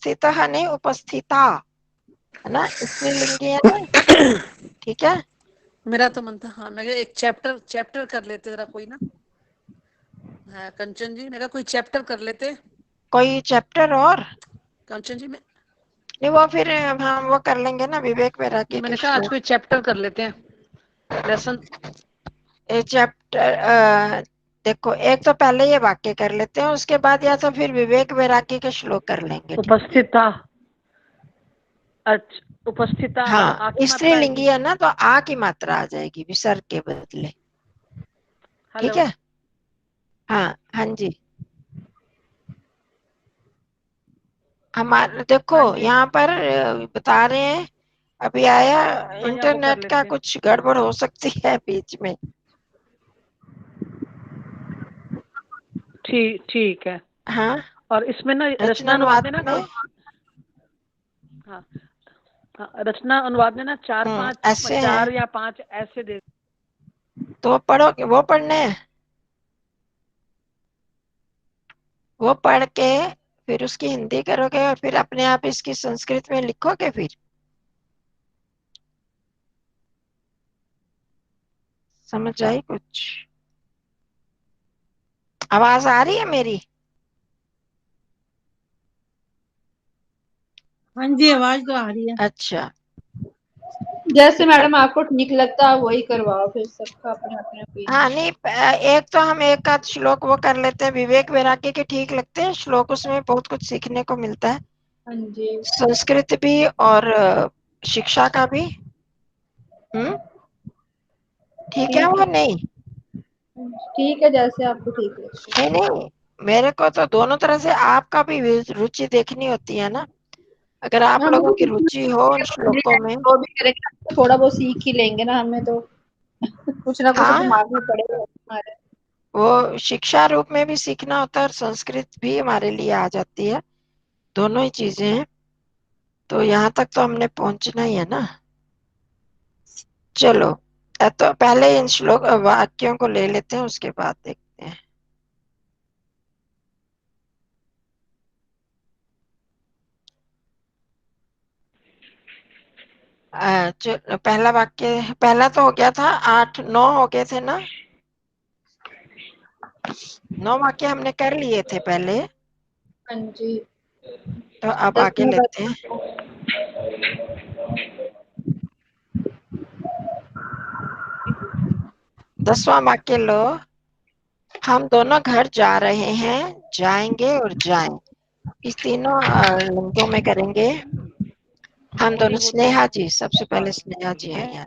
उपस्थितः नहीं, उपस्थिता है ना, स्त्रीलिंगी है ना। ठीक है, मेरा तो मन था हाँ, मैं एक चैप्टर कर लेते जरा कोई ना। हाँ कंचन जी, मेरा कोई चैप्टर कर लेते। कोई चैप्टर और कंचन जी में नहीं, वो फिर हम वो कर लेंगे ना, विवेक वैराग्य के मैंने कहा आज श्लोक। कोई चैप्टर कर लेते हैं लेसन। चैप्टर देखो, एक तो पहले ये वाक्य कर लेते हैं, उसके बाद या तो फिर विवेक वैराग्य के श्लोक कर लेंगे। उपस्थिता, अच्छा उपस्थिता मतलब हाँ, आ की मात्रा स्त्रीलिंगी आएगी। है ना, तो आ की मात्रा आ जाएगी विसर्ग के बदले। ठीक हेलो है, हाँ हाँ जी। हमारे देखो हाँ जी, यहाँ पर बता रहे हैं, अभी आया, हाँ या वो कर इंटरनेट का लेते हैं। कुछ गड़बड़ हो सकती है बीच में। ठीक है। हाँ, और इसमें ना रचना अनुवाद रचनानुवाद में ना में कोई, हाँ, हाँ रचना अनुवाद में ना चार पांच, ऐसे हैं, 4 या 5 ऐसे दे। तो पढ़ोगे, वो पढ़ने हैं, वो पढ़ के फिर उसकी हिंदी करोगे और फिर अपने आप इसकी संस्कृत में लिखोगे फिर। समझ आई कुछ? आवाज आ रही है मेरी? हाँ जी, आवाज तो आ रही है। अच्छा, जैसे मैडम आपको ठीक लगता है वही करवाओ, फिर सबका अपने अपने हाँ ओपिनियन। नहीं, एक तो हम एक आध श्लोक वो कर लेते हैं, विवेक वैराग्य के ठीक लगते हैं श्लोक, उसमें बहुत कुछ सीखने को मिलता है, हाँ जी, संस्कृत भी और शिक्षा का भी। ठीक है, वो नहीं, ठीक है, जैसे आपको ठीक लगता नहीं नहीं, मेरे को तो दोनों तरह से आपका भी रुचि देखनी होती है ना, अगर आप है। हम लोगों भी की रुचि हो उन श्लोकों में। जो भी करेंगे थोड़ा बहुत सीख ही लेंगे ना, हमें तो कुछ ना कुछ हाँ, दिमाग में पड़ेगा हमारे। वो शिक्षा रूप में भी सीखना होता है और संस्कृत भी हमारे लिए आ जाती है, दोनों ही चीजें हैं, तो यहाँ तक तो हमने पहुंचना ही है ना। चलो, तो पहले इन श्लोक वाक्यों को ले लेते हैं, उसके बाद देखते हैं। चलो, पहला वाक्य, पहला तो हो गया था, 8 9 हो गए थे ना, 9 वाक्य हमने कर लिए थे पहले, हाँ जी, तो अब आगे 10वां लेते हैं। 10वां वाक्य लो, हम दोनों घर जा रहे हैं, जाएंगे और जाएं, इस तीनों लिंगों में करेंगे। हम वही दोनों, वो तो स्नेहा जी, सबसे पहले स्नेहा जी है। हैं यहाँ।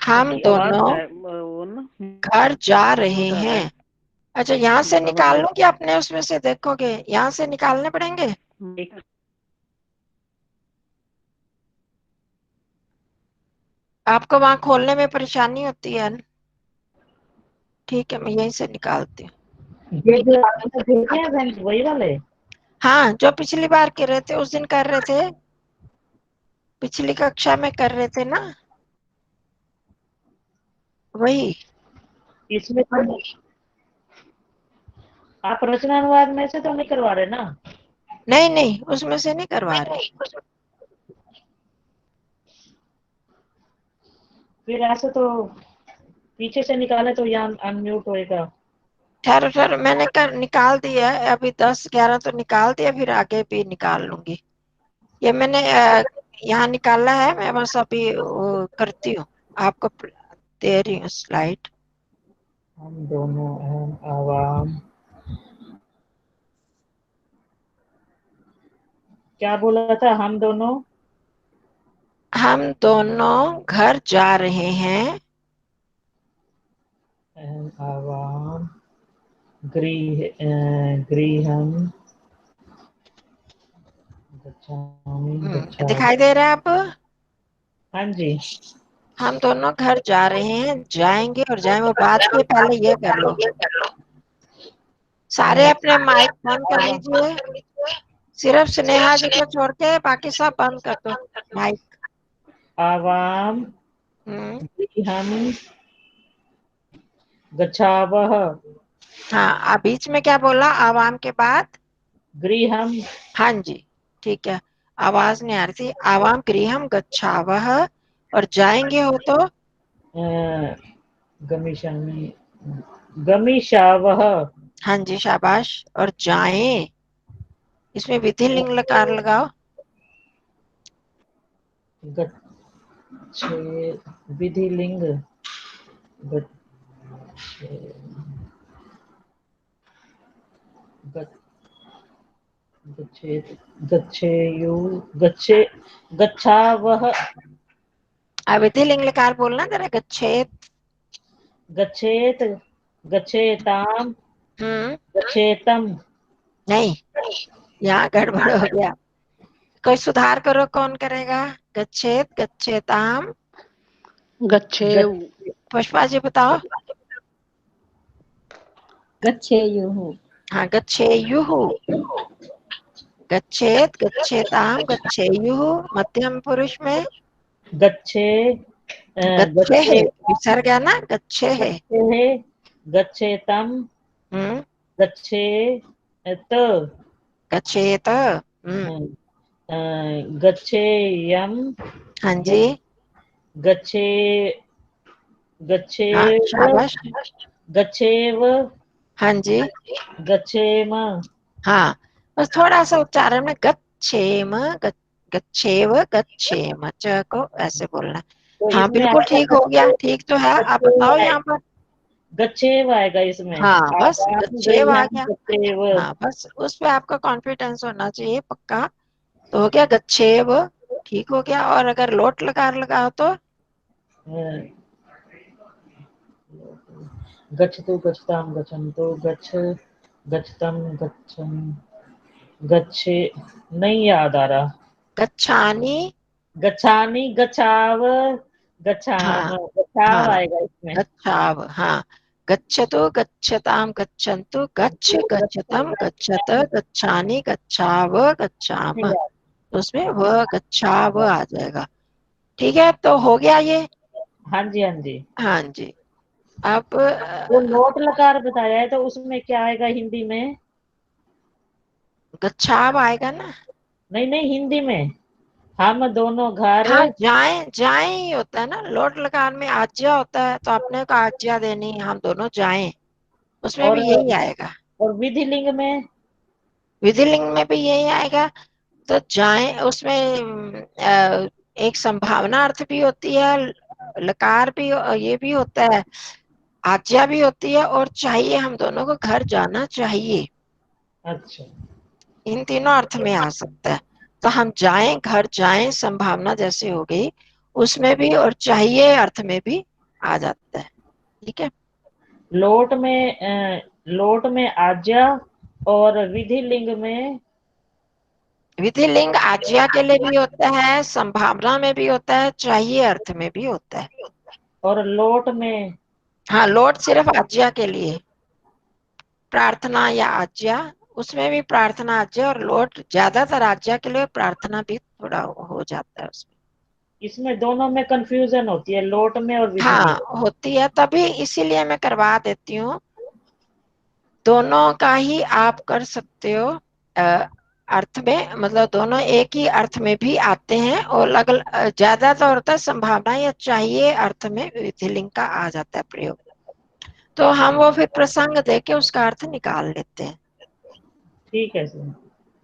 हम आपकी आवाज दोनों है वो ना घर जा रहे म्यूट आ रहा हैं। है। अच्छा, यहाँ से समझ निकाल गया। लूं कि अपने उसमें से देखोगे? यहाँ से निकालने पड़ेंगे। आपको वहां खोलने में परेशानी होती है न? ठीक है, मैं यहीं से निकालती हूँ। ये जो आपने भेजे हैं बहन, वही वाले? हाँ, जो पिछली बार कर रहे थे, उस दिन कर रहे थे, पिछली कक्षा में कर रहे थे ना, वही। इसमें तो आप रचना अनुवाद में से तो नहीं करवा रहे ना? नहीं नहीं, उसमें से नहीं करवा रहे। फिर ऐसे तो पीछे से निकाले तो यहाँ अनम्यूट होएगा। ठहरो ठहरो, मैंने निकाल दिया है अभी, 10 11 तो निकाल दिया, फिर आगे भी निकाल लूंगी। ये मैंने यहाँ निकाला है, मैं बस अभी वो करती हूँ, आपको दे रही हूँ स्लाइड। हम दोनों हम आवाम, क्या बोला था? हम दोनों घर जा रहे हैं, आवाम गृहम गच्छामि दिखाई दे रहा है आप? हाँ जी। हम दोनों घर जा रहे हैं, जाएंगे और जाएं, वो बात के पहले ये कर लो। सारे अपने माइक बंद कर लीजिए, सिर्फ स्नेहा जी को छोड़ के बाकी सब बंद कर दो माइक। आवाम गृहम गच्छावः। हाँ, आप बीच में क्या बोला आवाम के बाद? गृहम। हाँ जी, ठीक है, आवाज नहीं आ रही थी। आवाम गृहम गच्छावह, और जाएंगे हो तो गमिष्यामि, गमिष्यावः। हाँ जी, शाबाश। और जाएं, इसमें विधि लिंग लकार लगाओ। गच्छे, विधि लिंग, गच्छे, गच्छेत, गच्छेयु, गच्छे, गच्छावः। विधि लिंग लकार बोलना जरा। गच्छेत। गच्छेत, गच्छेताम, गच्छेतम। नहीं, यहाँ गड़बड़ हो गया, कोई सुधार करो। कौन करेगा? गच्छेत, गच्छेताम। गच्छेयु। पुष्पा जी बताओ। गच्छेयुः। हाँ, गच्छेयुः। गच्छेत, गच्छेताम, गच्छेयुः। मध्यम पुरुष में गच्छे, गच्छे है, गच्छे, विसर्ग है ना, गच्छे है। गच्छे, गच्छेतम, हम्म, गच्छेत, गच्छेत। गच्छेयम, हाँ जी, गच्छे, हाँ गच्छेव, शाबाश। गच्छेव, हाँ जी, गच्छेम। हाँ, बस थोड़ा सा उच्चारण में गच्छेम, गच्छेव, गच्छेम, च को ऐसे बोलना। तो हाँ इसमें बिल्कुल आएगा ठीक हो गया, ठीक तो है। आप बताओ गच्छेव, यहाँ पर। गच्छेव आएगा इसमें। हाँ बस आवाम गच्छेव आ गृहम गया। गच्छेव। हाँ बस उस पे आपका कॉन्फिडेंस होना चाहिए पक्का। तो हो गया गच्छेव, ठीक हो गया। और अगर लोट लकार लगाओ तो गच्छतु, गच्छताम, गच्छन्तु, गच्छ, गच्छतम, गच्छन, गच्छे, नहीं याद आ रहा। गच्छानी। गच्छानी, गच्छाव, गच्छाम, हाँ गच्छाव हाँ, आएगा इसमें। गच्छाव। हाँ, गच्छतु, गच्छताम, गच्छन्तु, गच्छ, गच्छतम, गच्छत, गच्छानी, गच्छाव, गच्छाम। तो उसमें वह गच्छाव आ जाएगा। ठीक है, तो हो गया ये। हाँ जी, हाँ जी। हाँ जी, अब वो लोट लकार बताया है तो उसमें क्या आएगा हिंदी में? गच्छाव आएगा ना। नहीं नहीं, हिंदी में हम दोनों घर। हाँ, जाएं, जाएं ही होता है ना। लोट लगान में आज्ञा होता है, तो आपने को आज्ञा देनी, हम दोनों जाएं, उसमें और भी यही आएगा। और विधि लिंग में विधि लिंग में भी यही आएगा। तो जाएं, उसमें एक संभावना अर्थ भी होती है, लकार भी, ये भी होता है, आज्ञा भी होती है, और चाहिए, हम दोनों को घर जाना चाहिए। अच्छा, इन तीनों अर्थ में आ सकता है। तो हम जाएं, घर जाएं, संभावना जैसे हो गई उसमें भी, और चाहिए अर्थ में भी आ जाता है। ठीक है, लोट में आज्ञा, और विधि लिंग में विधि लिंग आज्ञा के लिए भी होता है, संभावना में भी होता है, चाहिए अर्थ में भी होता है। और लोट में हाँ, लोट सिर्फ आज्ञा के लिए, प्रार्थना या आज्ञा, उसमें भी प्रार्थना आज्ञा, और लोट ज्यादातर आज्ञा के लिए, प्रार्थना भी थोड़ा हो जाता है उसमें। इसमें दोनों में कंफ्यूजन होती है, लोट में और विधि हाँ लिंग। होती है, तभी इसीलिए मैं करवा देती हूँ। दोनों का ही आप कर सकते हो अर्थ में, मतलब दोनों एक ही अर्थ में भी आते हैं, और अलग ज्यादातर होता है संभावना या चाहिए अर्थ में विधिलिंग का आ जाता है प्रयोग। तो हम वो फिर प्रसंग देके उसका अर्थ निकाल लेते हैं। ठीक है सर।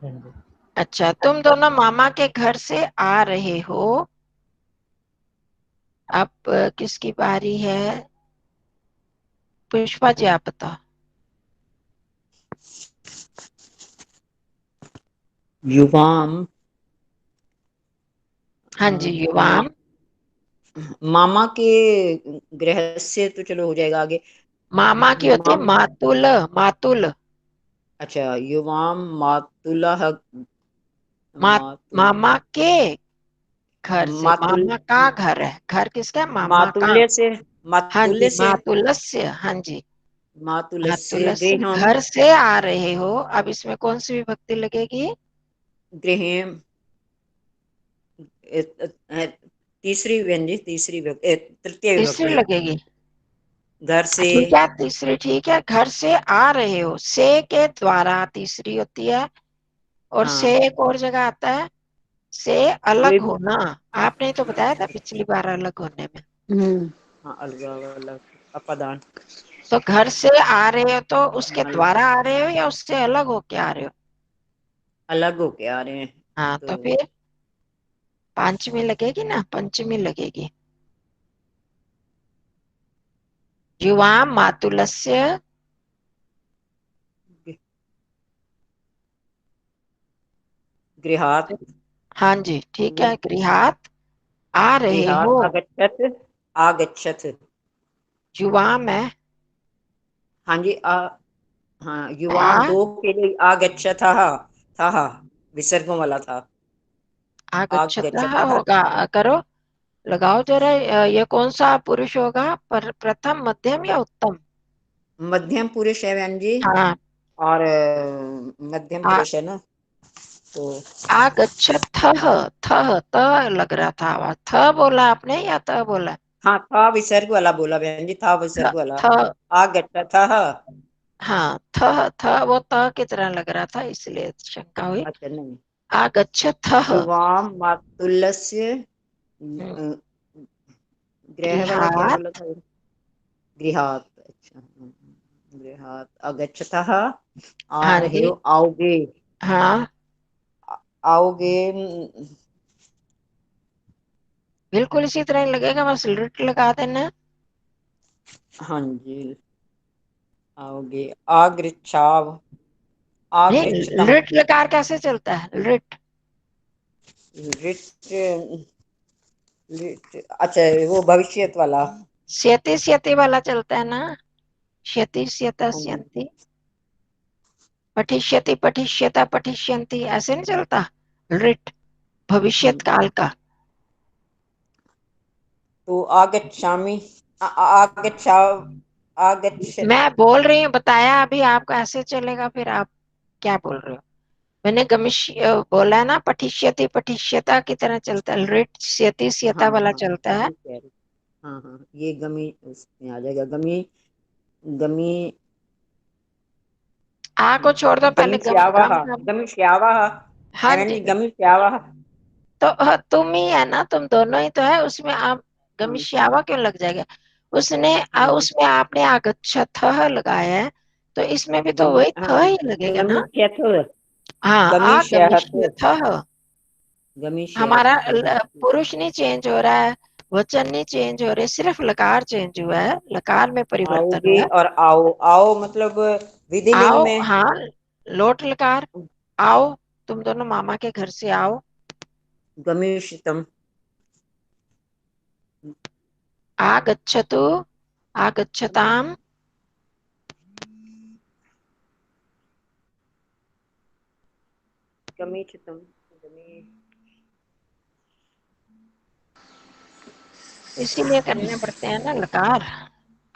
हाँ जी। अच्छा, तुम दोनों मामा के घर से आ रहे हो। अब किसकी बारी है? पुष्पा जी आप बताओ। युवाम। हाँ जी, युवाम। मामा के गृह से तो चलो हो जाएगा आगे। मामा की होती है युवाम, मातुल, मातुल। अच्छा युवाम मातुलः, मातुल, मामा के घर से, मातुल, मामा का घर है, घर किसका है? मामा का। मातुल्य से, हाँ जी, मातुल्य से, मातुलस्य। हाँ जी, मातुलस्य मातुलस्य, गृहम, घर से आ रहे हो। अब इसमें कौन सी विभक्ति लगेगी? गृहम, तीसरी व्यंजन, तीसरी विभक्ति, तृतीय तीसरी विभक्ति। लगेगी। घर से, ठीक है, तीसरी ठीक है। घर से आ रहे हो, से के द्वारा तीसरी होती है, और हाँ। से एक और जगह आता है, से अलग वे होना। आपने तो बताया था पिछली बार अलग होने में। हाँ, अलग अलग अपादान। तो घर से आ रहे हो तो उसके द्वारा आ रहे हो या उससे अलग होके आ रहे हो? अलग होके आ रहे हैं। हाँ, तो फिर पांचवी लगेगी ना, पंचमी लगेगी। युवाम मातुलस्य, गृहात। हाँ जी ठीक है, गृहात आ रहे गृहात हो। आगच्छत। आगच्छत। युवाम है हाँ जी। हाँ, युवाम आ, दो के लिए आगच्छतः था, विसर्गों वाला था। आगच्छत आगच्छतः। होगा। करो, लगाओ जरा। ये कौन सा पुरुष होगा? पर प्रथम, मध्यम या उत्तम? मध्यम पुरुष है बहन जी। हाँ, और मध्यम आ, पुरुष है ना, तो आगच्छत थ लग रहा था आवाज। थ बोला आपने या त बोला? हाँ, था विसर्ग वाला बोला बहन जी, था थ विसर्ग वाला। थ आगच्छतः। हाँ, थ वो त की तरह लग रहा था, इसलिए शंका हुई। अच्छा, नहीं। आगच्छत। युवाम मातुल्यस्य। गृह वाला क्या गृहात्। बोला था? गृहात। अच्छा, गृहात आगच्छतः आ हाँ रहे जी, हो, आओगे। हाँ आओगे। बिल्कुल इसी तरह ही लगेगा, बस लिट लगा देना। हाँ जी, आओगे। आगृच्छाव। नहीं, आगृच्छतम। लिट लकार कैसे चलता है? लिट लिट। अच्छा, वो भविष्यत वाला। स्यति स्यति वाला चलता है ना। श्यति स्यता हाँ जी। स्यन्ति, पठिष्यति पठिष्यता पठिष्यन्ति, ऐसे नहीं चलता। लिट भविष्यत काल का। तो आगच्छामि। आगच्छाव। आगच्छ। मैं बोल रही हूँ, बताया अभी आपका ऐसे चलेगा, फिर आप क्या बोल रहे हो? मैंने गमिश बोला है ना, पठिष्यति पठिष्यता की तरह चलता है। लिट स्यति हाँ स्यता वाला हाँ, चलता है। ये कह रही। हाँ हाँ, ये गमी उसमें आ जाएगा। गमी। गमी। आ को छोड़ दो, पहले गमी गम श्यावाह। गम का। गमी श्यावाह। हाँ एवं जी, जी, गमी श्यावाह। तो तुम ही है ना, तुम दोनों ही तो है उसमें। आप हाँ गमिष्यावा क्यों लग जाएगा? उसने हाँ। उसमें आपने आगच्छथ लगाया है, तो इसमें भी तो गमी, वही हाँ। थ ही लगेगा गमी ना। श्यथ। हाँ, गमी श्याहत। आगमिष्यथ। गमी श्याहत। हमारा पुरुष नहीं चेंज हो रहा है, वचन नहीं चेंज हो रहे, सिर्फ लकार चेंज हुआ है, लकार में परिवर्तन आओगे हुआ है। और आओ। आओ मतलब विधिलिंग आओ, में। हाँ, लोट लकार। आओ, तुम दोनों मामा के घर से आओ। गमीषितम। आगच्छतु, आगच्छताम। गमीषितम। गमी। इसीलिए करने पड़ते हैं ना लकार।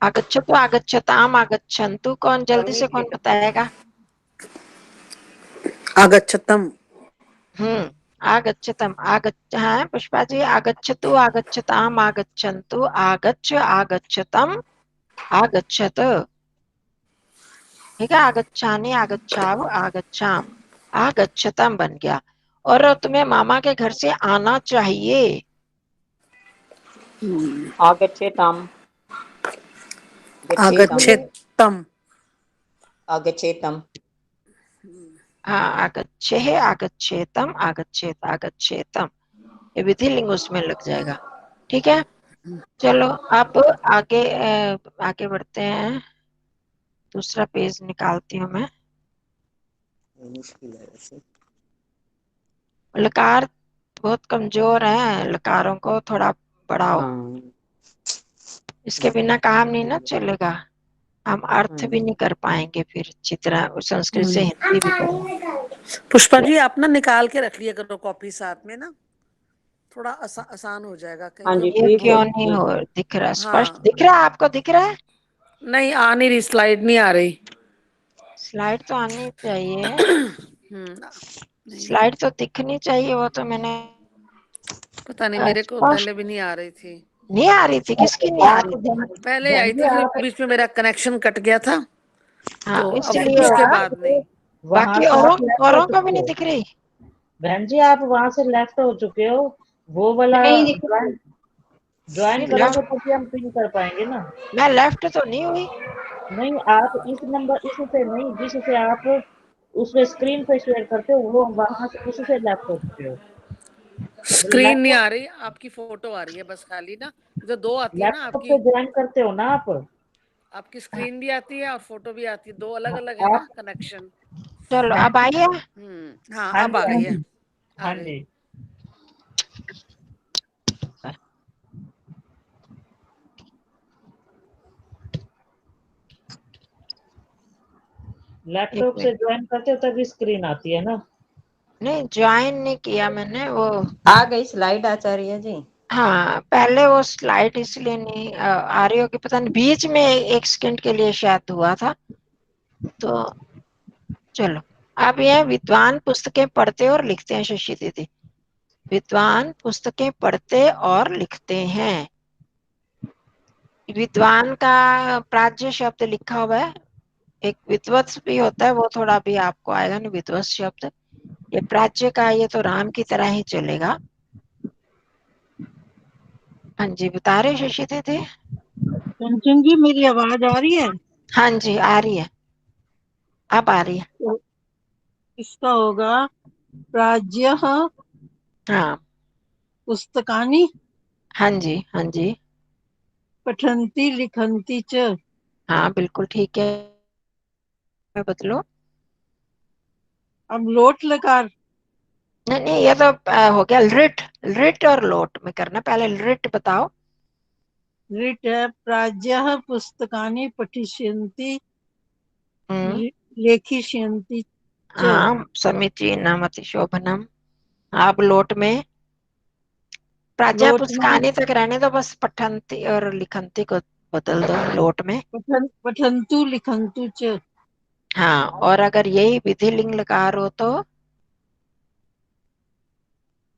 आगच्छतु, आगच्छताम, आगच्छन्तु, कौन जल्दी से कौन गमीषितम। बताएगा? आगच्छतम। आगच्छतम, आगच्छ, हाँ पुष्पा जी, आगच्छतु, आगच्छताम, आगच्छन्तु, आगच्छ, आगच्छतम, आगच्छत। ठीक है, आगच्छानि, आगच्छाव, आगच्छाम, आगच्छतम बन गया। और तुम्हें मामा के घर से आना चाहिए। आगच्छेताम। गच्छेतम। आगच्छेतम। आगच्छेतम। हाँ, आगच्छे, आगच्छेतम, आगच्छेत, आगच्छेतम, ये विधिलिंग उसमें लग जाएगा। ठीक है, चलो अब आगे आगे बढ़ते हैं। दूसरा पेज निकालती हूँ मैं। मुश्किल है वैसे। लकार बहुत कमजोर है, लकारों को थोड़ा बढ़ाओ। हाँ। इसके बिना काम नहीं ना चलेगा। हम अर्थ भी हाँ। नहीं कर पाएंगे फिर अच्छी तरह, संस्कृत से हिंदी भी करेंगे। पुष्पा जी, आप ना निकाल के रख लिया करो कॉपी साथ में ना, थोड़ा आसान हो जाएगा कहीं हाँ जी, ये ठीक है, क्यों नहीं ठीक हो है। दिख रहा? स्पष्ट हाँ, दिख रहा है आपको? दिख रहा है? नहीं आ नहीं रही, स्लाइड नहीं आ रही। स्लाइड तो आनी चाहिए। नहीं, स्लाइड तो दिखनी चाहिए, वो तो मैंने पता नहीं, मेरे को स्पष्ट पहले भी नहीं आ रही थी। नहीं आ रही थी। किसकी नहीं आ रही थी? पहले आई थी, फिर बीच में मेरा कनेक्शन कट गया था, हाँ, तो अब इसलिए उसके होगा। बाद नहीं। वहां बाकी से औरों आप लेफ्ट हो औरों को भी चुके नहीं हो दिख रही। बहन जी, आप वहां से लेफ्ट हो चुके हो। वो वाला नहीं दिख ज्वाइन ज्वाइन नहीं, करोगे लेफ्ट तभी हम पिन कर पाएंगे ना। मैं लेफ्ट तो नहीं हुई। नहीं, आप इस नंबर इससे नहीं, जिससे आप उसमें स्क्रीन पे शेयर करते हो वो वहां से उससे लेफ्ट हो चुके हो। स्क्रीन नहीं लैपटॉप आ रही, आपकी फोटो आ रही है बस खाली ना, जो दो आती है ना लैपटॉप आपकी। पे ज्वाइन करते हो ना आप। आपकी स्क्रीन भी आती है और फोटो भी आती है, दो अलग अलग है ना आप कनेक्शन। चलो बहन अब आई है। हाँ हाँ अब जी, आ हाँ गई है। जी, आ हाँ गई। जी। एक लैपटॉप से मिनट, ज्वाइन करते हो तभी स्क्रीन आती है ना। नहीं ज्वाइन नहीं किया मैंने वो। आ गई स्लाइड आचार्य जी। हाँ पहले वो स्लाइड इसलिए नहीं आ रही होगी, पता नहीं बीच में एक सेकंड के लिए शायद हुआ था। तो चलो, अब ये विद्वान पुस्तकें पढ़ते और लिखते हैं शशि दीदी। विद्वान पुस्तकें पढ़ते और लिखते हैं। विद्वान का प्राज्य शब्द लिखा हुआ है। एक विद्वत्स भी होता है, वो थोड़ा भी आपको आएगा ना विद्वत्स शब्द। ये प्राच्य का, ये तो राम की तरह ही चलेगा। हाँ जी, बता रहे शशि दीदी। कंचन जी मेरी आवाज आ रही है? हाँ जी आ रही है, अब आ रही है। तो इसका होगा प्राज्य हाँ पुस्तकानि हाँ जी हाँ जी। पठन्ति लिखन्ति च। हाँ बिल्कुल ठीक है, बदलो। अब लोट लकार। नहीं नहीं, ये तो हो गया लिट। लिट और लोट में करना, पहले लिट बताओ। लिट है प्राज्य पुस्तकानि पठिष्यन्ति हम्म। लेखिष्यन्ति च। हाँ समीचीनम अतिशोभनम। अब लोट में प्राज्ञा लोट में पुस्तकानी तक रहने दो, बस पठंती और लिखंती को बदल दो लोट में। पठन्तु लिखन्तु च। हाँ, और अगर यही विधि लिंग लकार हो तो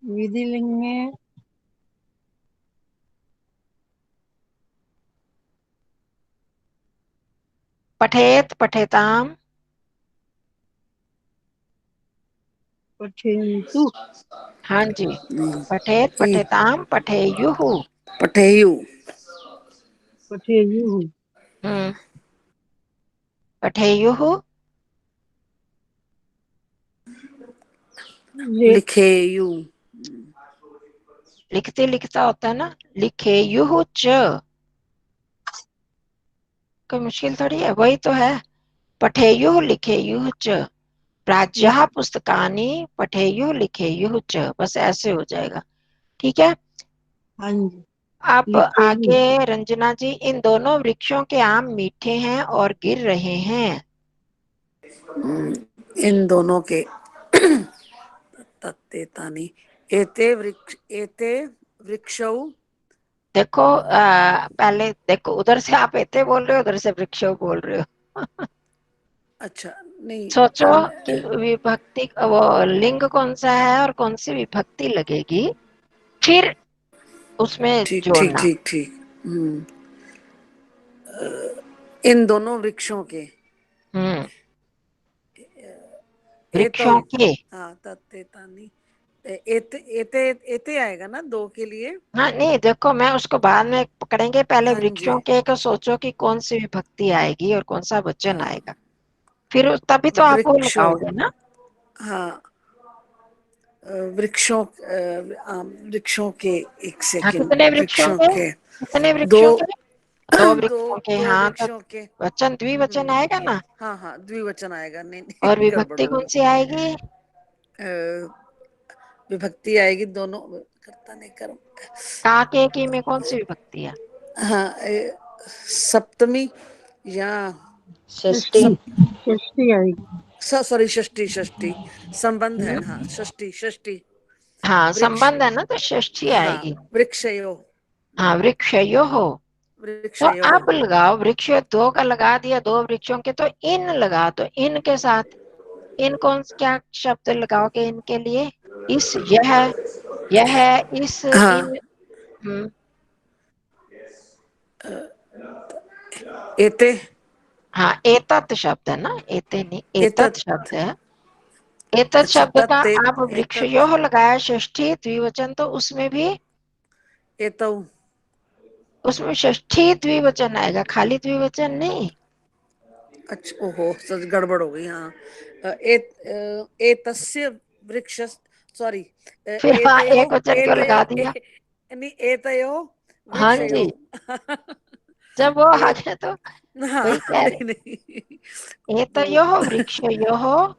विधिलिंग में पठेत पठेताम। पठेन्तु हाँ जी, पठेत पठेताम पठेयुः। पठेयु। पठेयुः। हम्म, पठेयुः। ले लिखेयु। लिखते लिखता होता है ना, लिखेयुः च। कोई मुश्किल थोड़ी है, वही तो है। पठेयुः लिखेयुः च। प्राज्यः पुस्तकानि पठेयुः लिखेयुः च, बस ऐसे हो जाएगा। ठीक है। हाँ जी अब लिखेयु। आगे रंजना जी, इन दोनों वृक्षों के आम मीठे हैं और गिर रहे हैं। इन दोनों के तत्ते तानी एते वृक्षौ। देखो पहले देखो, उधर से आप एते बोल रहे हो, उधर से वृक्षों बोल रहे हो। अच्छा नहीं सोचो कि विभक्ति वो लिंग कौन सा है और कौन सी विभक्ति लगेगी, फिर उसमें ठीक ठीक जोड़ना। ठीक ठीक। इन दोनों वृक्षों के हम्म, ए तो वृक्षों के। हाँ तत्ते तानी एते एते एते आएगा ना दो के लिए। हाँ नहीं देखो, मैं उसको बाद में पकड़ेंगे, पहले हाँ जी वृक्षों के को सोचो कि कौन सी विभक्ति आएगी और कौन सा वचन आएगा, फिर तभी तो आप वो वृक्षो। लगाओगे ना। हाँ वृक्षों वृक्षों के एक हाँ सेकंड कितने वृक्षों वृक्षों के, के कितने दो वृक्षों के, दो दो वृक्षों के। दो हाँ तो वृक्षों के। वचन द्विवचन आएगा ना। हाँ हाँ द्विवचन आएगा, नहीं और नहीं गड़बड़ विभक्ति हो कौन गई। सी आएगी। विभक्ति आएगी दोनों, करता नहीं कर्म। का के की में कौन सी विभक्ति है। हाँ सप्तमी या षष्ठी। षष्ठी षष्ठी आएगी। सॉरी षष्ठी षष्ठी संबंध है हम्म? ना, हाँ षष्ठी षष्ठी। हाँ वृक्ष। संबंध है ना, तो षष्ठी हाँ आएगी। वृक्षयो। हाँ वृक्षयो हो। तो वृक्षयो। अब लगाओ, वृक्ष दो का लगा दिया, दो वृक्षों के, तो इन लगा दो, इन के साथ। इन कौन क्या शब्द लगाओगे इनके लिए। इस, यह इस इन। हाँ हम्म, एते हाँ, एतत् शब्द है ना, एते नहीं, एतत् एतत्, शब्द है। एतत् अच्छा शब्द का तत्ते, आप एतत्, वृक्षयोः लगाया षष्ठी द्विवचन, तो उसमें भी एतौ, उसमें षष्ठी द्विवचन आएगा, खाली द्विवचन नहीं। अच्छा ओहो सच गड़बड़ हो गई। हाँ एतस्य वृक्ष, सॉरी, फिर हाँ, एतयो, एक वचन क्यों एतयो लगा दिया? नहीं एतयो हाँ वृक्षयो। जी, जब वो आ ए, गया तो हाँ वही कह नहीं रहे, नहीं तो एतयोः वृक्षयोः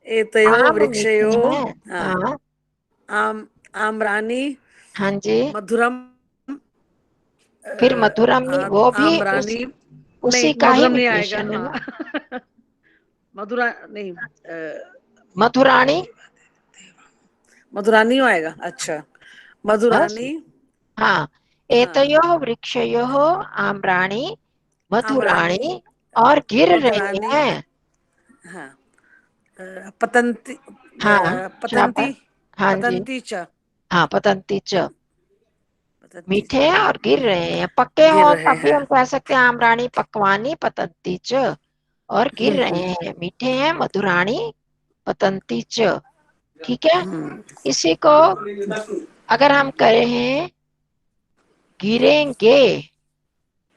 एतयो आम मीठे वृक्षयो, हैं। हाँ हाँ आम आम्रानी हाँ जी, मधुरम, फिर मधुरम नहीं, वो भी आम्रानी, नहीं उसी का ही मधुरम नहीं आएगा। विशेषण है ना। हाँ मधुरा नहीं, मधुराणी, मधुरानी आएगा। अच्छा बस। मधुरानी, हाँ, हाँ एतयोः वृक्षयोः आम्राणि आम्रानी, मधुराणि और गिर रहे मधुरानी, हैं। हाँ पतंती, हाँ, पतंती, शाबाश। हाँ जी, पतंती च, हाँ, पतंती च, पतंती मीठे हैं और गिर रहे हैं। पक्के गिर हो रहे तब भी हैं। हम कह सकते हैं आम्राणी पक्वानी पतंती च, और गिर रहे हम्म हैं, मीठे हैं, मधुराणी पतंती च। ठीक है। हम्म इसी को अगर हम कहे हैं गिरेंगे,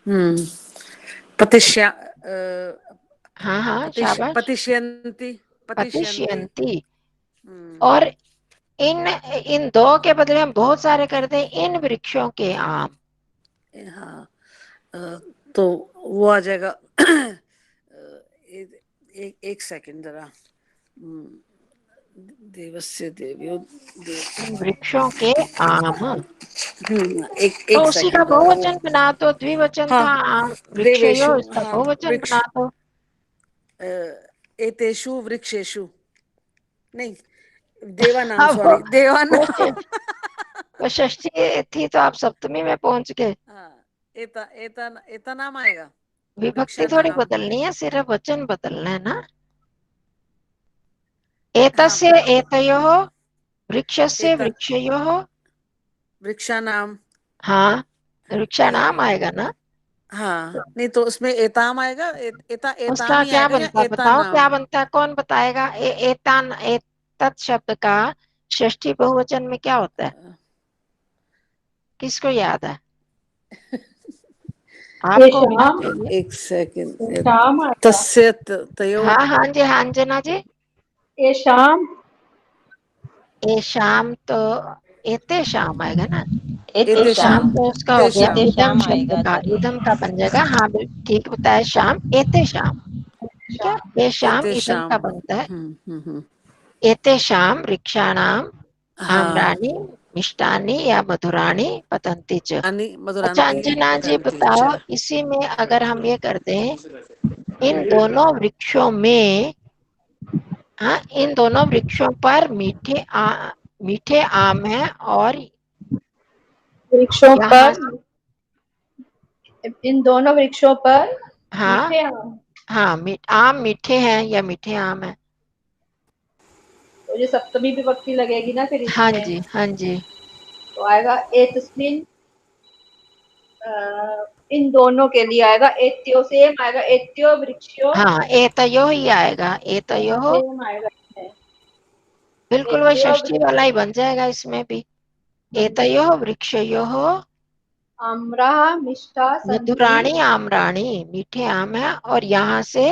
हम्म पतिश्या, हाँ हाँ, शाबाश, पतिष्यंती, पतिष्यंती। पतिष्यंती। हम्म और इन इन दो के बदले हम बहुत सारे करते हैं, इन वृक्षों के आम। हाँ अ, तो वो आ जाएगा। एक सेकंड जरा। देवस्य देव्यो इन वृक्षों के आम, एक तो एक उसी का सेकंड जरा वो। बहुवचन बना दो, द्विवचन हाँ था आम वृक्षयो, देवेशु, इसका हाँ बहुवचन वृक्ष, बना दो। अ, एतेषु वृक्षेषु, नहीं देवानाम, अब सॉरी वो देवानाम। वो षष्ठी थी तो आप सप्तमी में पहुंच गए। हाँ एता एता एता नाम आएगा, विभक्ति वृक्षा थोड़ी नाम। बदलनी है, सिर्फ वचन बदलना है ना। हाँ एतस्य एतयोः, वृक्षस्य एता वृक्षयोः। वृक्षा नाम, हाँ, वृक्षाणाम आएगा ना। हाँ नहीं तो उसमें एताम आएगा, एता एताम उसका ही क्या आएगा या बनता है एता बताओ, क्या नाम। बनता है, कौन बताएगा? एतान, एतत् शब्द का षष्ठी बहुवचन में क्या होता है, किसको याद है? ये आपको होना शाम, चाहिए। एक सेकंड। शाम आएगा। तस्य तयो, हाँ हाँ जी, हाँ अंजना जी। ये शाम, ए शाम तो एते शाम आएगा ना। एते एते शाम शाम, शाम, तो उसका हो ते गया एते शाम। ईदम शाम शब्द आएगा का, आचार्य। ईदम का बन जाएगा। हाँ ठीक बताया, शाम, एते शाम। ठीक है, ये शाम एते ईदम का शाम। बनता है। हम्म। एते शाम वृक्षाणाम हाँ आम्राणि मिष्टानि या मधुराणि पतंती च। अनि अच्छा मधुरांती अंजना जी पतंती बताओ, च। इसी में अगर हम ये कर दें, इन दोनों वृक्षों में, हाँ, इन दोनों वृक्षों पर मीठे आम है, और वृक्षों यहाँ, पर, इन दोनों वृक्षों पर हाँ मीठे आम। हाँ, आम मीठे हैं या मीठे आम है। तो ये सप्तमी विभक्ति लगेगी ना फिर हाँ इसमें, जी, हाँ जी, तो आएगा एतस्मिन, इन दोनों के लिए आएगा एत्यो, सेम आएगा, एत्यो वृक्षयो, हाँ, एतयो ही आएगा, एतयो। सेम आएगा इसमें, बिल्कुल वही एत्यो षष्ठी वाला ही बन जाएगा इसमें भी। एतयो वृक्षयो आम्रा मिष्टा संति, मधुराणी आम्राणी, मीठे आम है, और यहाँ से,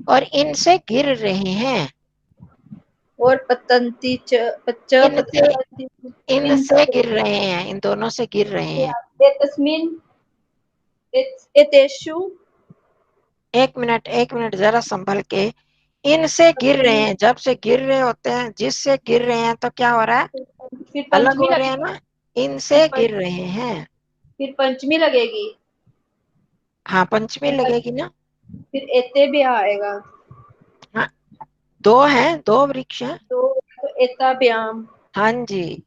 और इनसे गिर रहे हैं। और पतंती च, पच्च इनसे, पतंती, इनसे गिर रहे हैं, इन दोनों से गिर रहे हैं। एतस्मिन, एतेषु, एक मिनट, एक मिनट, जरा संभल के। इनसे गिर रहे हैं, जब से गिर रहे होते हैं, जिससे गिर रहे हैं, तो क्या हो रहा है, फिर अलग पंचमी हो रहे हैं लगेगी, ना। इनसे गिर रहे हैं। फिर पंचमी लगेगी, हाँ, पंचमी लगेगी ना। फिर एते भी आएगा, हाँ, दो हैं, दो वृक्ष हैं। तो एताभ्याम, हाँ जी,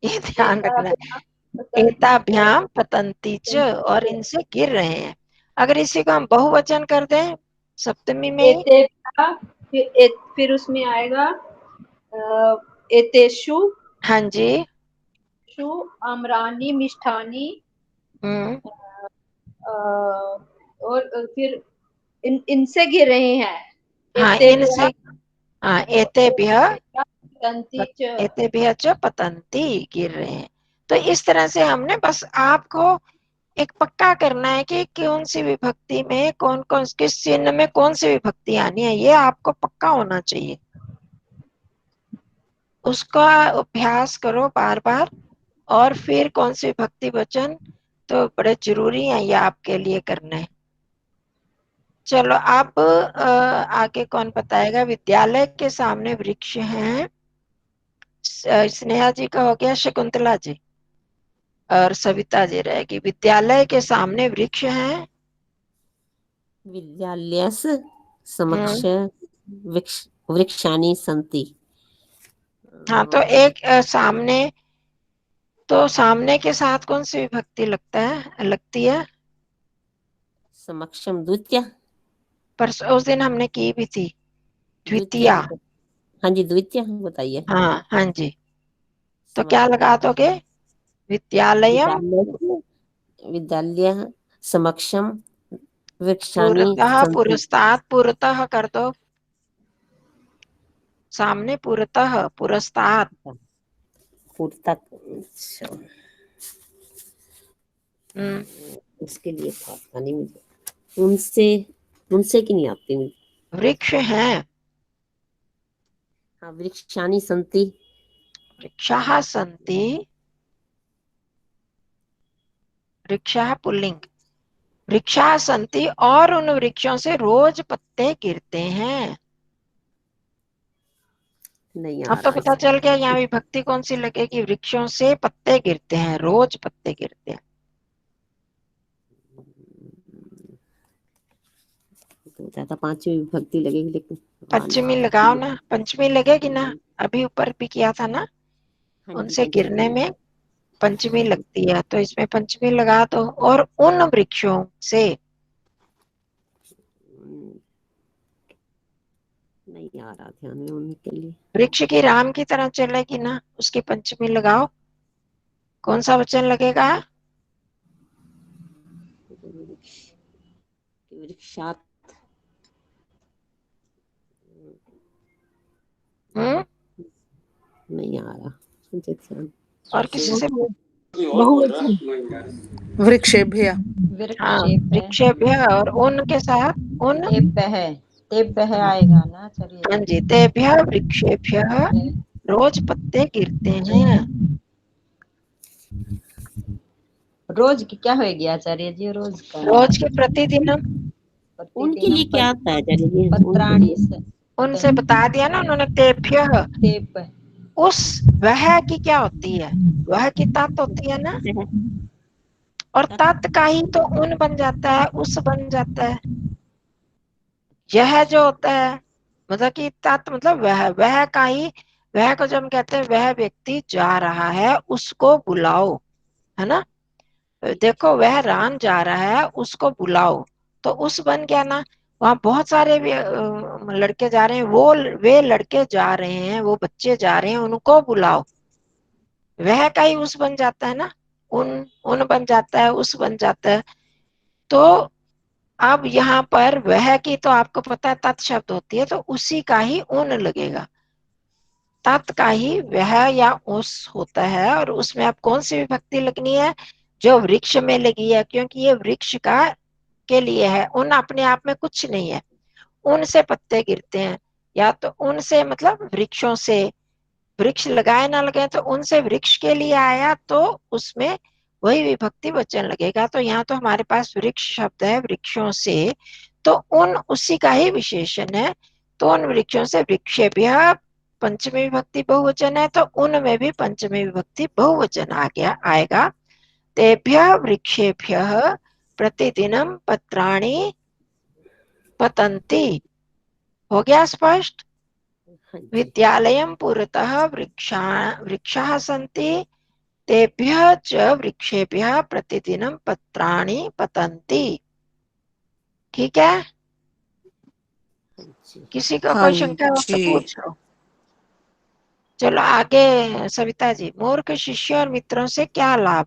ये ध्यान रखना है। एताभ्याम पतंती च, एताभ्याम पतंती च, और इनसे गिर रहे हैं। अगर इसी को हम बहुवचन कर दें सप्तमी में ही, एतेभ्या, फिर उसमें आएगा एतेषु, हाँ जी, शु आम्रानी मिष्ठानी, हम्म, और फिर इनसे गिर रहे हैं। हाँ एतेभ्यः इनसे, हाँ एतेभ्यः पतन्ति च। एतेभ्यः च पतन्ति, गिर रहे हैं। तो इस तरह से हमने बस आपको एक पक्का करना है कि कौन सी विभक्ति में कौन कौन किस चिन्ह में कौन सी विभक्ति आनी है, ये आपको पक्का होना चाहिए। उसका अभ्यास करो बार बार, और फिर कौन सी विभक्ति वचन तो बड़े जरूरी है ये आपके लिए करने। चलो अब आगे कौन बताएगा। विद्यालय के सामने वृक्ष हैं। स्नेहा जी का हो गया, शकुंतला जी और सविता जी रहेगी। विद्यालय के सामने वृक्ष हैं। विद्यालयस्य समक्ष वृक्षाणि सन्ति। हाँ तो एक सामने, तो सामने के साथ कौन सी विभक्ति लगती है। समक्षम द्वितीय। पर उस दिन हमने की भी थी द्वितीय, द्वितीया। हाँ जी द्वितीय बताइए। हाँ हाँ जी, तो क्या समक्षम लगा दोगे। विद्यालयम विद्यालय समक्षम वृक्षाणि पुरतः, सन्ति। पुरस्तात्, पुरतः कर दो, सामने पुरतः, पुरस्तात्। पूर्तक। हम्म, इसके लिए था आता नहीं मुझे। उनसे, उनसे की नहीं आती मुझे। वृक्ष हैं। हाँ वृक्षाणि सन्ति। वृक्षाः सन्ति, वृक्षाः पुल्लिंग। वृक्षाः सन्ति और उन वृक्षों से रोज पत्ते गिरते हैं। नहीं आ अब तो रहा पता चल गया यहाँ विभक्ति कौन सी लगेगी। वृक्षों से पत्ते गिरते हैं, रोज पत्ते गिरते हैं। तो ज्यादा पांचवी विभक्ति लगेगी लेकिन पंचमी लगाओ ना, पंचमी लगेगी ना, अभी ऊपर भी किया था ना। हाँ जी उनसे पंचमी गिरने में पंचमी लगती है, तो इसमें पंचमी लगा दो। और उन वृक्षों से, नहीं आ रहा ध्यान में उनके लिए। वृक्ष की राम की तरह चलेगी ना, उसकी पंचमी लगाओ। कौन सा वचन लगेगा। वृक्षात। हम्म, नहीं आ रहा मुझे ध्यान। और किसी से। बहुवचन। वृक्षेभ्य। हाँ वृक्षेभ्य। वृक्षेभ्य, और उन के साथ उन। तेभ्यः, तेभ्यः आएगा ना आचार्य हाँ जी। जी, तेभ्य वृक्षेभ्य रोज पत्ते गिरते हैं। रोज की क्या होगी आचार्य जी, रोज का रोज के प्रतिदिन। उनके लिए क्या आता है आचार्य जी। पत्राणि उनसे बता दिया ना उन्होंने, तेभ्य। तेप। उस, वह की क्या होती है, वह की तात होती है ना, और तात का ही तो उन बन जाता है, उस बन जाता है। यह जो होता है मतलब कि तात मतलब वह का ही, वह को जब हम कहते हैं वह व्यक्ति जा रहा है उसको बुलाओ, है ना। देखो वह राम जा रहा है उसको बुलाओ, तो उस बन गया ना। वहां बहुत सारे लड़के जा रहे हैं, वो वे लड़के जा रहे हैं, वो बच्चे जा रहे हैं, उनको बुलाओ। वह का ही उस बन जाता है ना, उन बन जाता है, उस बन जाता है। तो अब यहाँ पर वह की तो आपको पता है तत् शब्द होती है, तो उसी का ही उन लगेगा। तत् का ही वह या उस होता है, और उसमें अब कौन सी विभक्ति लगनी है, जो वृक्ष में लगी है, क्योंकि ये वृक्ष का के लिए है। उन अपने आप में कुछ नहीं है। उन से पत्ते गिरते हैं, या तो उन से मतलब वृक्षों से, वृक्ष लगाए ना लगे, तो उनसे वृक्ष के लिए आया तो उसमें वही विभक्ति वचन लगेगा। तो यहाँ तो हमारे पास वृक्ष शब्द है, वृक्षों से, तो उन उसी का ही विशेषण है। तो उन वृक्षों से वृक्षेभ्यः पंचमी विभक्ति बहुवचन है, तो उन में भी पंचमी विभक्ति बहुवचन आ गया आएगा। तेभ्यः वृक्षेभ्यः प्रतिदिनम पत्राणि पतन्ति। हो गया स्पष्ट। हाँ जी। विद्यालयं पुरतः वृक्षाः सन्ति, तेभ्यः च वृक्षेभ्यः प्रतिदिनं पत्राणि पतन्ति। ठीक है, हाँ जी। किसी को हाँ कोई शंका हो तो जी। पूछ लो। चलो आगे सविता जी। मूर्ख शिष्य और मित्रों से क्या लाभ।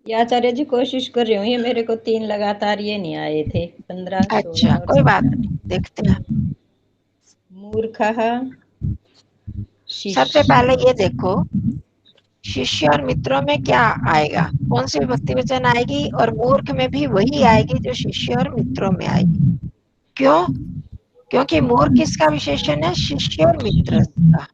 ये आचार्य जी कोशिश कर रही हूँ, ये मेरे को 3 लगातार ये नहीं आए थे, 15, 16 अच्छा और कोई बात 17। नहीं, देखते हैं। मूर्खः सबसे शिष्य। पहले ये देखो शिष्य और मित्रों में क्या आएगा, कौन सी विभक्ति वचन आएगी, और मूर्ख में भी वही आएगी जो शिष्य और मित्रों में आएगी। क्यों? क्योंकि मूर्ख किसका विशेषण है? शिष्य और मित्र का।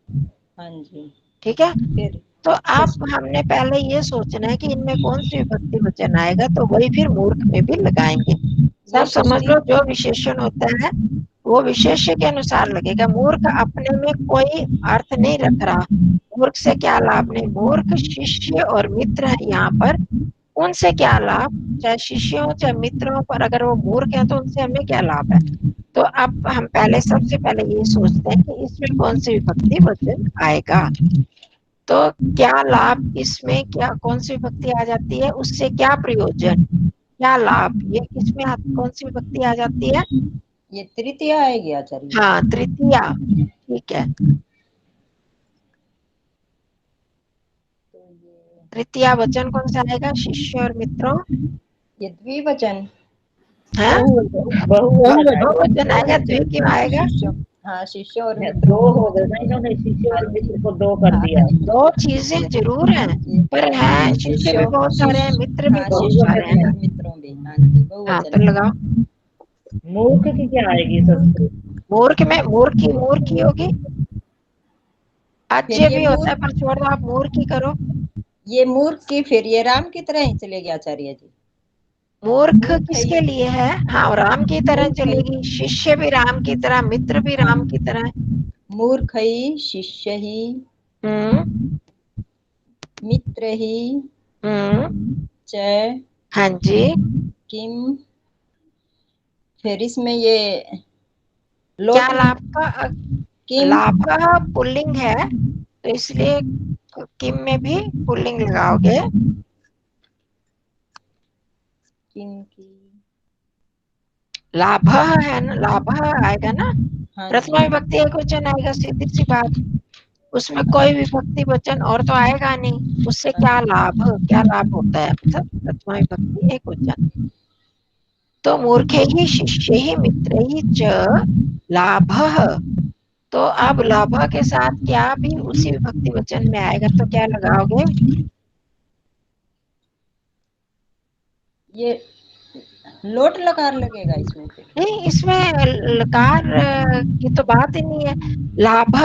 हाँ जी। ठीक है, फिर तो अब हमने पहले ये सोचना है कि इनमें कौन सी विभक्ति वचन आएगा, तो वही फिर मूर्ख में भी लगाएंगे। ये सब समझ लो, षष्ठी। जो विशेषण होता है वो विशेष्य के अनुसार लगेगा। मूर्ख अपने में कोई अर्थ नहीं रख रहा, मूर्ख से क्या लाभ नहीं, मूर्ख शिष्य और मित्र है यहाँ पर, उनसे क्या लाभ, चाहे शिष्य हो चाहे मित्र हो, पर अगर वो मूर्ख है तो उनसे हमें क्या लाभ है। तो अब हम पहले सबसे पहले ये सोचते हैं कि इसमें कौन सी विभक्ति वचन आएगा। तो क्या लाभ, इसमें क्या कौन सी विभक्ति आ जाती है, उससे क्या प्रयोजन, क्या लाभ, ये किसमें कौन सी विभक्ति आ जाती है? ये तृतीय आएगी आचार्य जी। हाँ, तृतीया। ठीक है, तो ये तृतीया वचन कौन सा आएगा? शिष्य और मित्रों द्विवचन। है, बहुवचन आएगा। बहुवचन आएगा। द्वि क्यों आएगा? शिष्य, हाँ शिष्य और है, मित्रों। दो हो गए ना, इन्होंने शिष्य हाँ और जी, मित्र को दो कर हाँ दिया। जी। दो चीजें जरूर हैं, जी, पर हाँ है जी, शिष्य भी बहुत सारे हैं, मित्र भी हाँ बहुत शिष्य सारे हैं भी ना। और मित्रों भी। हाँ जी, हाँ, बहुवचन तो है। लगाओ। मूर्ख की क्या आएगी संस्कृत? मूर्ख में मूर्खी होगी, फिर अज्य ये भी होता है, मूर्ख, पर छोड़ दो, आप मूर्खी करो। ये मूर्ख की फिर ये राम की तरह ही चलेगी आचार्य जी। मूर्ख मूर्ख है किसके ये, लिए है? हाँ, राम की तरह मूर्ख है, चलेगी, शिष्य भी राम की तरह, मित्र भी हाँ, राम की तरह। मूर्ख ही, शिष्य ही, हम्म मित्र ही, हम्म च हाँ जी। किम। फिर इसमें ये क्या लोट लाभ का? किम, लाभ पुल्लिंग है, तो इसलिए किम में भी पुल्लिंग लगाओगे। किम की, लाभ है ना, लाभ आएगा ना, हाँ प्रथमा जी, विभक्ति एक वचन आएगा, सीधी सी बात। उसमें कोई विभक्ति वचन और तो आएगा नहीं, उससे हाँ क्या जी, लाभ, क्या लाभ होता है, मतलब प्रथमा विभक्ति एक वचन। तो मूर्खे ही शिष्य ही मित्र ही च लाभ। तो अब लाभ के साथ क्या भी उसी विभक्ति वचन में आएगा, तो क्या लगाओगे? ये लोट लकार लगेगा इसमें फिर। नहीं, इसमें लकार की तो बात ही नहीं है। लाभ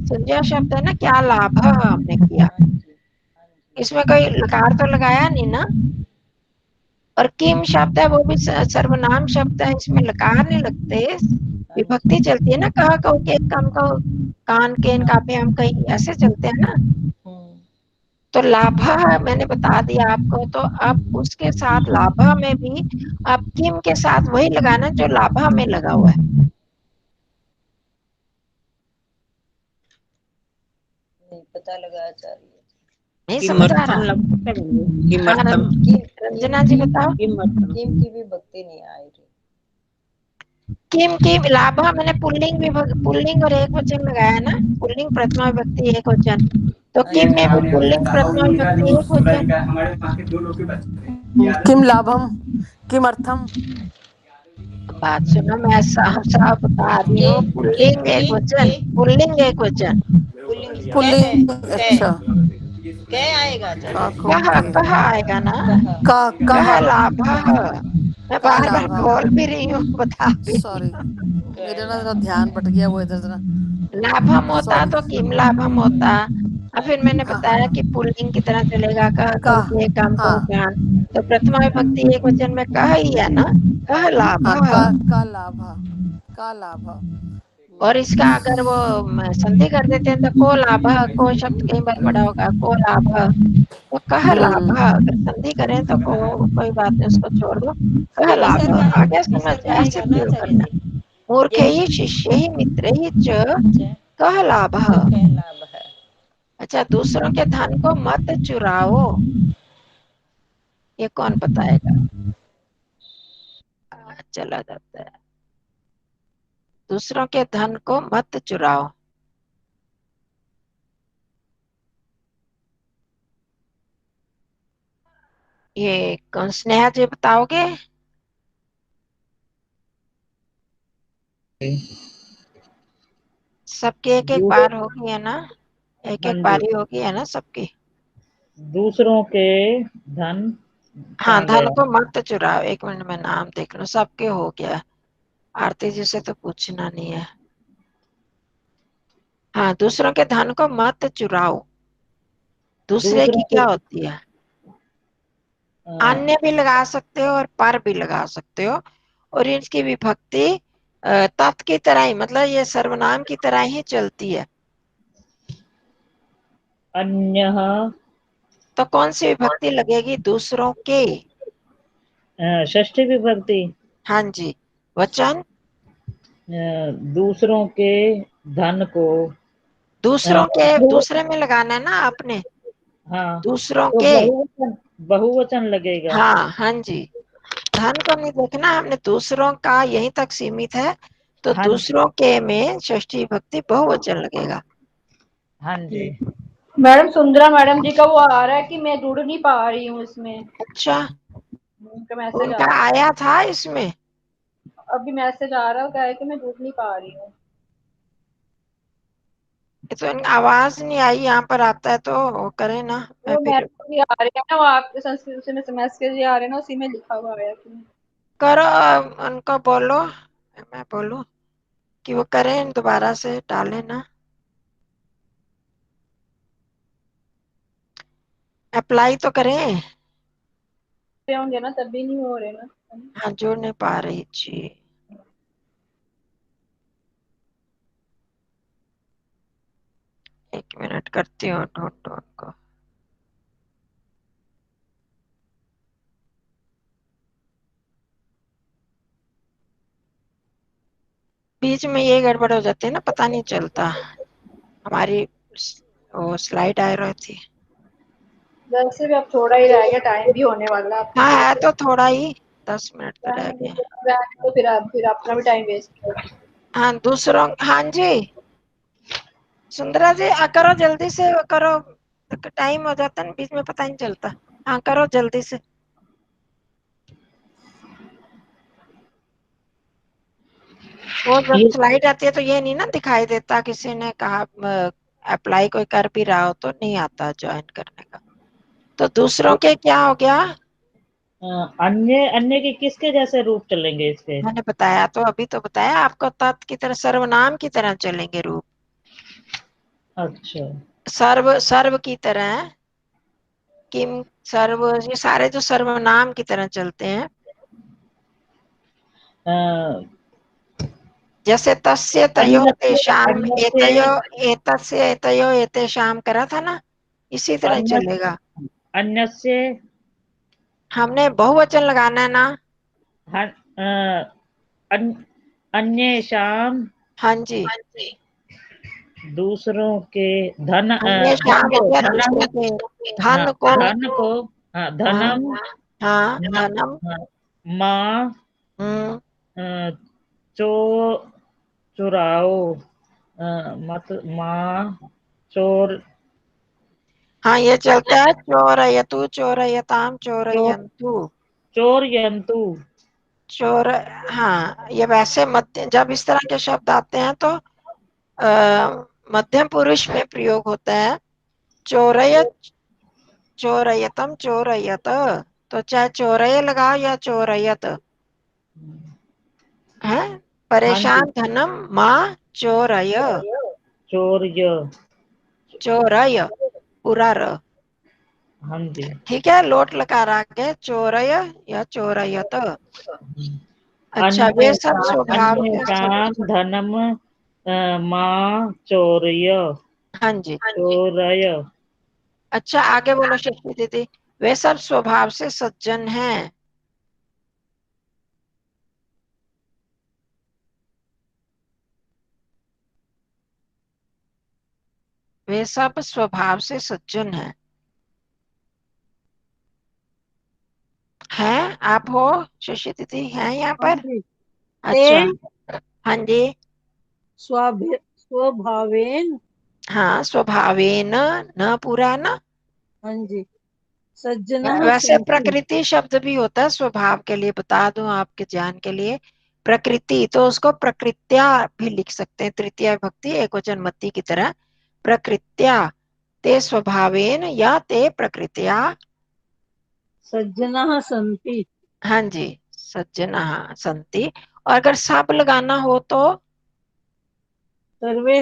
संज्ञा शब्द है ना, क्या लाभ हमने किया, हाँ जी, हाँ जी, इसमें कोई लकार तो लगाया नहीं ना। और किम शब्द है, वो भी सर्वनाम शब्द है, इसमें लकार नहीं लगते, हाँ जी, विभक्ति चलती है ना, कहा कहो के कम कहो, कान केन कापे हम, कहीं ऐसे चलते हैं ना। हम्म, तो लाभा मैंने बता दिया आपको, तो अब उसके साथ लाभा में भी आप किम के साथ वही लगाना जो लाभा में लगा हुआ है। नहीं पता लगा आचार्य जी। नहीं समझ आ किमर्थम रहा? लग सकता है बंधु? हाँ, किमर्थम? रंजना जी बताओ। किमर्थम? किम की भी भक्ति नहीं आ रही। किम लाभा मैंने पुल्लिंग भी, पुल्लिंग और एक वचन लगाया ना, पुल्लिंग प्रथमा विभक्ति एक वचन, तो हाँ किम जी, में भी पुल्लिंग प्रथमा विभक्ति एक वचन। किम लाभम, किमर्थम। बात सुनो, मैं साफ साफ बता रही के हूँ, पुल्लिंग एक वचन, पुल्लिंग एक वचन। पुल्लिंग क है, पुल्लिंग, अच्छा। क आएगा आचार्य का जी। को के, कह आएगा ना, कह, कह कह लाभ। मैं का बार बार लाभ। बोल भी रही हूँ, बता भी रही सॉरी, हूँ। मेरे ना जरा ध्यान भटक गया, वो इधर जरा। लाभम होता सॉरी। तो किम लाभम होता। और फिर मैंने हाँ हाँ बताया हाँ, कि पुल्लिंग की तरह चलेगा, कह का, कहो के काम कहो हाँ ज्ञान, तो प्रथमा विभक्ति एक वचन में कह ही है ना, कह लाभ। हाँ, का लाभ, का लाभ। और इसका अगर वो संधि कर देते हैं तो को लाभ, को शब्द कई बार पड़ा होगा, को लाभ, तो कह लाभ, अगर संधि करें तो को, कोई बात नहीं, उसको छोड़ दो, कह लाभ। विसर्ग आगे समझ, विसर्ग ऐसे आएगा ना प्रयोग आचार्य करना। जी। मूर्ख ये ही शिष्य ही मित्र ही च च कह लाभ। कह लाभ है। अच्छा, दूसरों के धन को मत चुराओ, ये कौन बताएगा? चला जाता है, दूसरों के धन को मत चुराओ। ये कौन स्नेहा जी बताओगे? सबकी एक एक बार होगी है ना, एक हाँ एक जी, बारी होगी है ना सबकी। दूसरों के धन हाँ, कहाँ धन गया? को मत चुराओ। एक मिनट में नाम देख लो, सबके हो गया। आरती जी से तो पूछना नहीं है। हाँ, दूसरों के धन को मत चुराओ। दूसरे दूसरों की के क्या होती है? अ, अन्य भी लगा सकते हो और पर भी लगा सकते हो। और इसकी विभक्ति तत् की तरह ही, मतलब ये सर्वनाम की तरह ही चलती है। अन्य तो कौन सी विभक्ति लगेगी? दूसरों के। षष्ठी विभक्ति। हाँ जी। वचन। दूसरों के धन को दूसरों के, बहु- दूसरे में लगाना है ना आपने। हाँ, दूसरों तो के। बहुवचन लगेगा। हाँ हाँ जी। धन को नहीं देखना हमने, दूसरों का यहीं तक सीमित है। तो हाँ जी, दूसरों के में षष्ठी विभक्ति बहुवचन लगेगा। हाँ जी। मैडम सुंदरा मैडम जी का वो आ रहा है कि मैं जुड़ नहीं पा रही हूँ इसमें। अच्छा, उनका मैसेज आ उनका रहा आया था इसमें। है, अभी मैसेज आ रहा है, क्या है कि मैं जुड़ नहीं पा रही हूँ। ये तो इनकी आवाज नहीं आई, यहाँ पर आता है तो वो करे ना। मैं वो फिर मैसेज ही आ रही है ना, वो आपके संस्कृत उसी में मैसेज ही आ रहे हैं ना, उसी में लिखा हुआ है कि करो। उनको बोलो, मैं बोलूं कि वो करें, दोबारा से डालें ना। अप्लाई तो करें। होंगे ना, तभी नहीं हो रहे ना। हाँ, जोड़ नहीं पा रही जी। एक मिनट करती हूँ ढूंढ उनको। बीच में ये गड़बड़ हो जाती है ना, पता नहीं चलता। हमारी वो स्लाइड आ रही थी। वैसे भी अब थोड़ा ही रह गया, टाइम भी होने वाला है हाँ, है आपका। तो थोड़ा ही, 10 मिनट तो रह गए। तो फिर अपना भी टाइम वेस्ट कर। हाँ, दूसरों, हाँ जी। सुंदरा जी करो जल्दी से करो। टाइम हो जाता है ना, बीच में पता नहीं चलता। हाँ, करो जल्दी से। वो जब ये स्लाइड आती है तो ये नहीं ना दिखाई देता, किसी ने कहा अप्लाई कोई कर भी रहा हो तो नहीं आता ज्वाइन करने का। तो दूसरों के क्या हो गया? अन्य अन्य के किसके जैसे रूप चलेंगे इसके? मैंने बताया तो, अभी तो बताया आपको, तत् की तरह, सर्वनाम की तरह चलेंगे रूप। अच्छा। सर्व, सर्व की तरह। किम, सर्व, ये सारे जो सर्वनाम की तरह चलते हैं। अ, जैसे तस्य तयो अन्य से तेषाम अन्य से एतयो, एतस्य एतयो एतेषाम करा था ना, इसी तरह अन्य चलेगा। अन्य से हमने बहुवचन लगाना है ना। अन्य शाम हाँ जी। दूसरों के धन अन्य धन शाम हो को गया धनम। दूसरे के। हाँ, धन को। धन को। हाँ, हाँ धनम। हाँ, मा, धनम। हाँ, माँ हम्म। चो चुराओ। मत माँ चोर हाँ, ये चलता है चोरयतु चोरयताम चोर चोरयन्तु। चोर यंतु। चोर। हाँ, ये वैसे मध्य, जब इस तरह के शब्द आते हैं तो मध्यम पुरुष में प्रयोग होता है। चोरयत, चोरयतम, चोरयत। तो चाहे चोरय लगाओ या चोरयत है। हाँ जी, परेशान धनम माँ चोरय। चोर य। चोरय, पूरा र। हाँ जी। ठीक है, लोट लकार आगे चोरय या चोरयत। अच्छा, वे सब स्वभाव अन्य के शाम सज्जन। धनम माँ चोरय हाँ जी। चोरय। अच्छा, आगे बोलो शक्ति दीदी। वे सब स्वभाव से सज्जन हैं। वे सब स्वभाव से सज्जन हैं। हैं आप हो? शशि दीदी हैं यहाँ हाँ पर? जी। अच्छा। ते हाँ जी। स्वभावेन। हाँ, स्वभावेन, न पूरा ना। हाँ जी। सज्जनः वैसे सन्ति। प्रकृति शब्द भी होता है स्वभाव के लिए, बता दूं आपके ज्ञान के लिए। प्रकृति तो उसको प्रकृत्या भी लिख सकते हैं, तृतीया विभक्ति एकवचन मत्ती की तरह। प्रकृत्या ते स्वभावेन या ते प्रकृत्या। सज्जनः सन्ति। हाँ जी, सज्जना संति। और अगर सब लगाना हो तो सर्वे।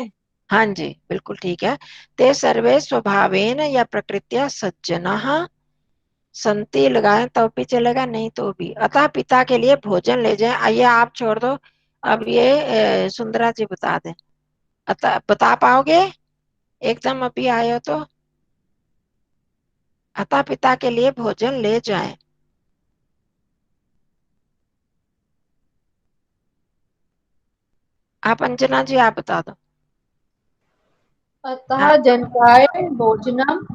हाँ जी बिल्कुल ठीक है। ते सर्वे स्वभावेन या प्रकृत्या सज्जनः संति लगाएं तो भी चलेगा, नहीं तो भी। अतः पिता के लिए भोजन ले जाएं। आइए आप छोड़ दो, अब ये सुंदरा जी बता दें। अतः बता पाओगे एकदम, अभी आए हो तो। अतः पिता के लिए भोजन ले जाएं। आप अंजना जी आप बता दो। अतः हाँ जनकाय भोजनम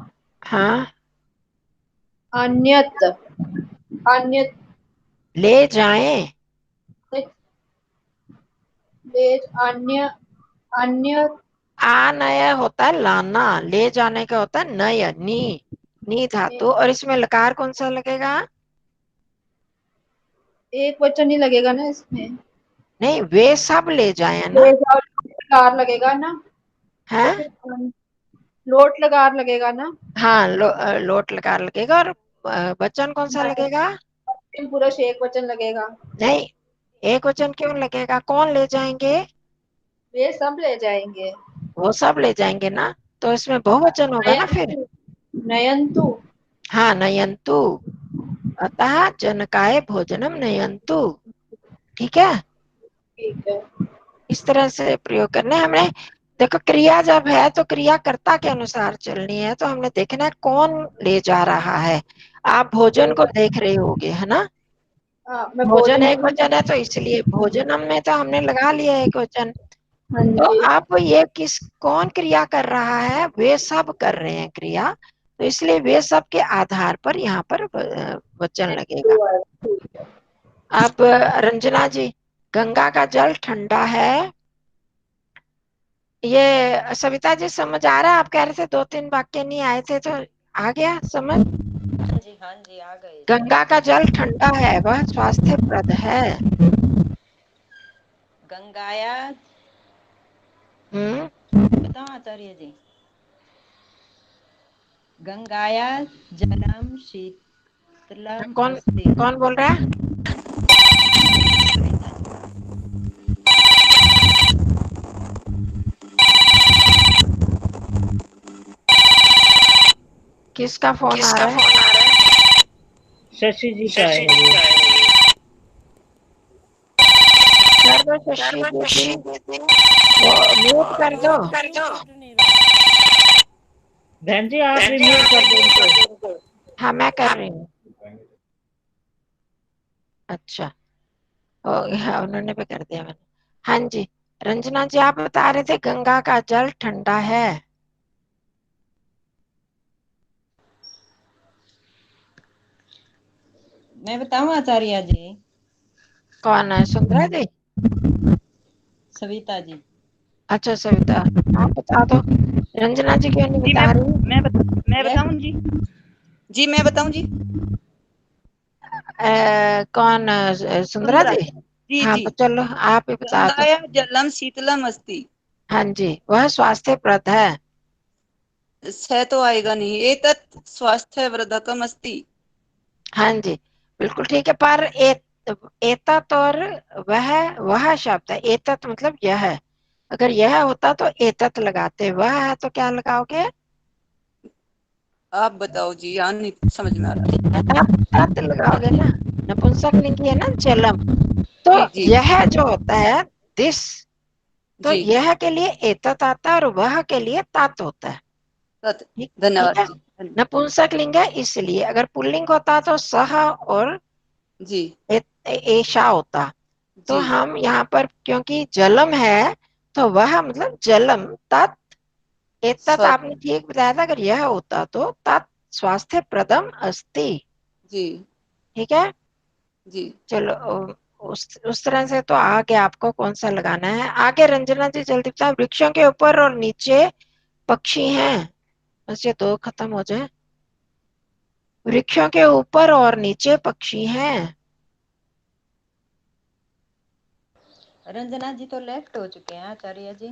हाँ, अन्यत अन्यत ले जाएं। ले अन्य अन्य आनय होता है लाना, ले जाने का होता है नय, नी धातु। और इसमें लकार कौन सा लगेगा? एक वचन ही लगेगा ना इसमें। नहीं, वे सब ले जाए ना। ले जाओ, लकार लगेगा ना, है तो फिर लोट लकार लगेगा ना। हाँ, लोट लकार लगेगा। और वचन कौन सा लगेगा? पुरुष एक वचन लगेगा। नहीं, एक वचन क्यों लगेगा? कौन ले जाएंगे? वे सब ले जाएंगे। वो सब ले जाएंगे ना, तो इसमें बहुवचन होगा ना फिर। नयंतु। हाँ, नयंतु। अतः जनकाय भोजनम नयंतु। ठीक है, ठीक है। इस तरह से प्रयोग करने हमने। देखो, क्रिया जब है तो क्रिया कर्ता के अनुसार चलनी है, तो हमने देखना है कौन ले जा रहा है। आप भोजन को देख रहे होगे, है ना। हाँ, मैं भोजन भोजन। एक वचन है तो इसलिए भोजनम में तो हमने लगा लिया एक वचन। हाँ तो जी। आप ये किस कौन क्रिया कर रहा है? वे सब कर रहे हैं क्रिया, तो इसलिए वे सब के आधार पर यहाँ पर वचन लगेगा। अब रंजना जी, गंगा का जल ठंडा है। ये सविता जी समझ आ रहा है? आप कह रहे थे दो तीन वाक्य नहीं आए थे, तो आ गया समझ? हाँ जी आ गए। गंगा का जल ठंडा है, वह स्वास्थ्यप्रद है। गंगाया। बताओ आचार्य जी। गंगाया जलम शीतलम कौन अस्ति। कौन बोल रहा है? किसका फोन आ रहा है? शशि जी का है ये। कर दो शशि दीदी, वो म्यूट कर दो। बहन जी आप भी म्यूट कर दो उनको। हाँ मैं कर रही हूँ। अच्छा, हाँ, उन्होंने भी कर दिया मैंने। हाँ जी, रंजना जी आप बता रहे थे गंगा का जल ठंडा है। मैं बताऊं आचार्य जी? कौन है? सुंदरा जी? सविता जी। अच्छा सविता, आप बता दो। रंजना जी क्यों नहीं जी बता रही? मैं बताऊं जी? जी मैं बताऊं जी? कौन सुंदरा सुंदरा जी? जी हाँ जी। तो चलो आप ही बता दो। गंगाया जलम शीतलम अस्ति। हाँ जी, वह स्वास्थ्यप्रद है। छ तो आएगा नहीं। एतत् स्वास्थ्यवर्धकम अस्ति। हाँ जी बिल्कुल ठीक है, पर एतत और वह शब्द है। एतत मतलब यह है। अगर यह होता तो एतत लगाते, वह है तो क्या लगाओगे? आप बताओ जी, यहाँ नहीं समझ में आ रहा। तत लगाओगे ना, नपुंसक लिंगी है ना जलम। तो जी जी यह जो होता है दिस, तो जी। यह के लिए एतत आता है और वह के लिए तात होता है। ठीक ठीक धन्यवाद है। जी। नपुंसक लिंग है इसलिए। अगर पुल्लिंग होता तो सह और जी ऐशा होता। तो जी। हम यहाँ पर क्योंकि जलम है, तो वह मतलब जलम तत्। एतत् स्व आपने ठीक बताया था, अगर यह होता तो तत् स्वास्थ्य प्रदम अस्ति। जी ठीक है, जी। चलो उस तरह से तो आगे आपको कौन सा लगाना है? आगे रंजना जी जल्दी बताओ। वृक्षों के ऊपर और नीचे पक्षी हैं, बस ये दो खत्म हो जाए। वृक्षों के ऊपर और नीचे पक्षी हैं। रंजना जी तो लेफ्ट हो चुके हैं आचार्य जी।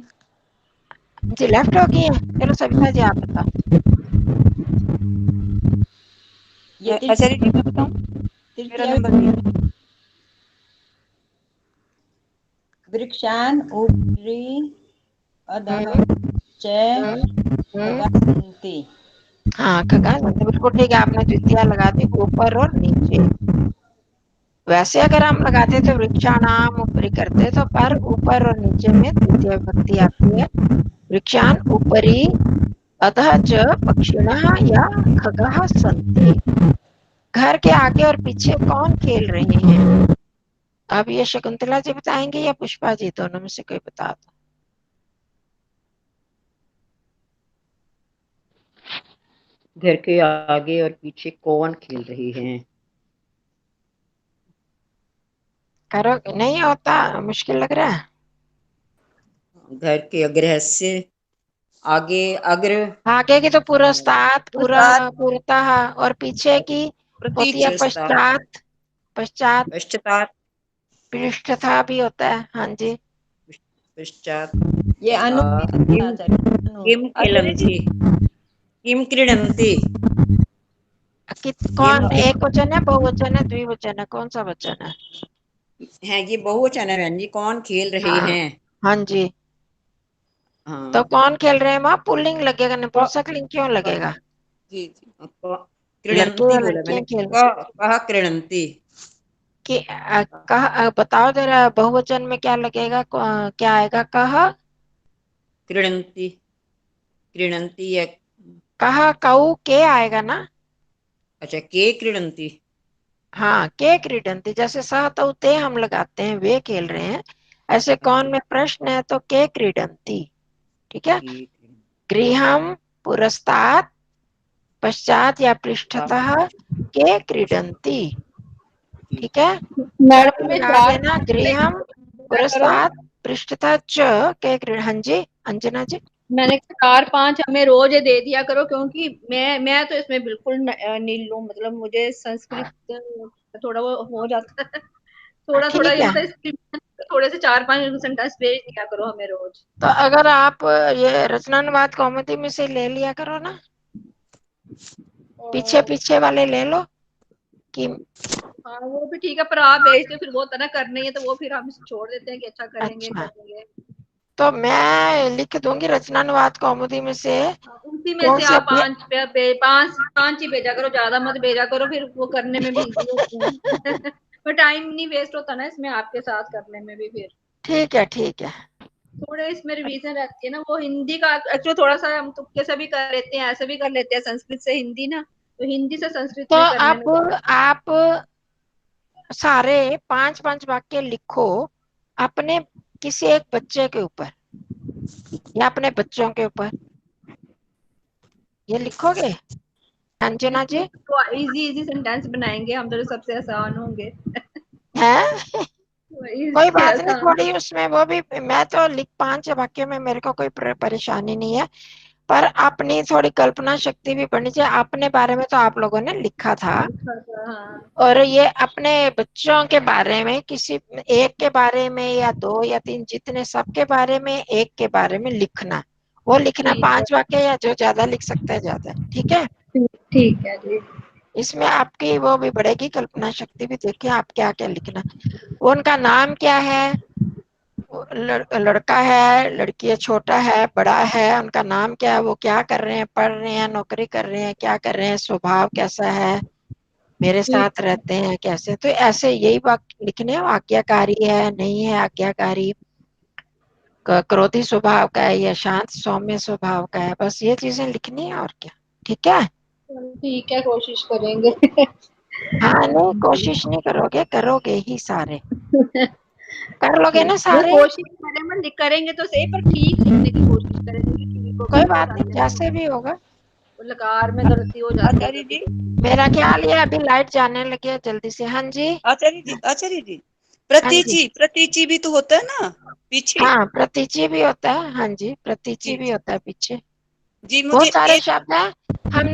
जी लेफ्ट हो गई है। चलो सविता जी आप बताओ। ये आचार्य जी मैं बताऊं, मेरा नंबर नहीं। वृक्षान उपरि अधः च हम्म, खगासन्ति। हाँ खगान बिल्कुल ठीक है, आपने द्वितीय लगा दी, ऊपर और नीचे। वैसे अगर हम लगाते तो वृक्षाणाम ऊपरी करते तो, पर ऊपर और नीचे में द्वितीय विभक्ति आती है। वृक्षान ऊपरी अधः च पक्षिणः या खगः सन्ति। घर के आगे और पीछे कौन खेल रहे हैं? अब ये शकुंतला जी बताएंगे या पुष्पा जी, दोनों में से कोई बता दो। घर के आगे और पीछे कौन खेल रहे हैं? करो, नहीं होता, मुश्किल लग रहा है। घर के अग्रह से आगे, अग्र आगे की तो पुरस्तात्, पूरा पुरस्तात्, पूर्वतः, और पीछे की होती है प्रतीचस्तात्, पश्चात, पश्चात, पश्चात्, पृष्ठतः भी होता है। हाँ जी। पश्चात्। ये अनु भी होता है आचार्य। अनु। किम खेलन्ति, किम क्रीडन्ति। कौन एक वचन है, बहुवचन है, द्विवचन है, कौन सा वचन है? है ये बहुवचन है बहन जी। कौन खेल रहे हाँ, हैं? हाँ जी। हाँ तो कौन खेल रहे हैं वहां पुल्लिंग लगेगा, नपुंसकलिंग क्यों लगेगा? जी जी। लड़के क्रीडन्ति और बोला मैंने, लड़कियां खेल कहा क्रीडन्ति। कि कहा, बताओ जरा बहुवचन में क्या लगेगा, क्या आएगा? कहा, क्रीडन्ति, क्रीडन्ति या कहा कऊ के आएगा ना। अच्छा के क्रीडन्ति। हाँ, के क्रीडंती, जैसे सह तो ते हम लगाते हैं, वे खेल रहे हैं। ऐसे कौन में प्रश्न है तो के क्रीडंती। ठीक है। गृहम पुरस्तात् पश्चात या पृष्ठतः के क्रीडंती। ठीक है। जब मैडम में लगा चार देना गृहम क्या करो, पुरस्तात् पृष्ठतः च के क्रीड। हाँ जी अंजना जी। मैंने कहा 4-5 हमें रोज ये दे दिया करो, क्योंकि मैं तो इसमें बिल्कुल नील हूँ, मतलब मुझे संस्कृत थोड़ा वो हो जाता है, थोड़ा थोड़ा ठीक है। थोड़े से 4-5 सेंटेंस भेज दिया करो हमें रोज। तो अगर आप ये रचनानुवाद कौमुदी में से ले लिया करो ना, पीछे पीछे वाले ले लो कि हाँ वो भी ठीक है, पर आप भेजते हो फिर वो तना करनी है, तो वो फिर हम छोड़ देते हैं कि अच्छा करेंगे अच्छा, करेंगे। तो मैं लिख दूंगी रचनानुवाद कौमुदी में से उसी में कौन से से आप पांच ही भेजा करो, ज्यादा मत भेजा करो, फिर वो करने में भी इजी होती है। पर टाइम नहीं वेस्ट होता ना इसमें आपके साथ करने में भी, फिर ठीक है, ठीक है। थोड़े इसमें रिवीजन रहती है ना। वो हिंदी का एक्चुअली थोड़ा सा हम तुक्के से भी कर लेते हैं, ऐसे भी कर लेते हैं, संस्कृत से हिंदी ना, तो हिंदी से संस्कृत तो में करने में अब आप सारे 5-5 वाक्य लिखो अपने किसी एक बच्चे के ऊपर या अपने बच्चों के ऊपर। ये लिखोगे अंजना जी? तो इजी इजी सेंटेंस बनाएंगे हम, तो सबसे आसान होंगे। है कोई इजी बात नहीं, आसान। थोड़ी उसमें वो भी, मैं तो लिख 5 वाक्य में मेरे को कोई परेशानी नहीं है, पर अपनी थोड़ी कल्पना शक्ति भी बढ़नी चाहिए। अपने बारे में तो आप लोगों ने लिखा था, हाँ और ये अपने बच्चों के बारे में किसी एक के बारे में या 2 या 3, जितने सबके बारे में एक के बारे में लिखना, वो लिखना ठीक है, 5 वाक्य, या जो ज्यादा लिख सकते हैं ज्यादा। ठीक है। ठीक है जी। इसमें आपकी वो भी बढ़ेगी, कल्पना शक्ति भी। देखिए आप क्या क्या लिखना। वो उनका नाम क्या है, लड़का है, लड़की है, छोटा है, बड़ा है, उनका नाम क्या है, वो क्या कर रहे हैं, पढ़ रहे हैं, नौकरी कर रहे हैं, क्या कर रहे हैं, स्वभाव कैसा है, मेरे ठीक साथ रहते हैं कैसे। तो ऐसे यही वाक्य लिखने हैं। आज्ञाकारी है, नहीं है आज्ञाकारी, क्रोधी स्वभाव का है या शांत सौम्य स्वभाव का है, बस ये चीजें लिखनी है और क्या। ठीक है। ठीक है, कोशिश करेंगे। हाँ नहीं, कोशिश नहीं करोगे, करोगे ही सारे, कर लोगे ना वो सारे। कोशिश करेंगे तो सही, पर ठीक लिखने की कोशिश करेंगे, क्योंकि ठीक कोई गलती हो बात नहीं, जाते हैं, जैसे भी होगा। लकार में गलती हो जाती है आचार्य कभी। जी, मेरा ख्याल ये अभी लाइट जाने लगी है, जल्दी से। हाँ जी। आचार्य जी, आचार्य जी, हाँ जी। प्रतीचि, प्रतीचि भी तो होता है ना पीछे। हाँ प्रतीचि भी होता है। हाँ जी, प्रतीचि जी भी होता है पीछे। जी, मुझे बहुत सारे एक शब्द हैं, हमने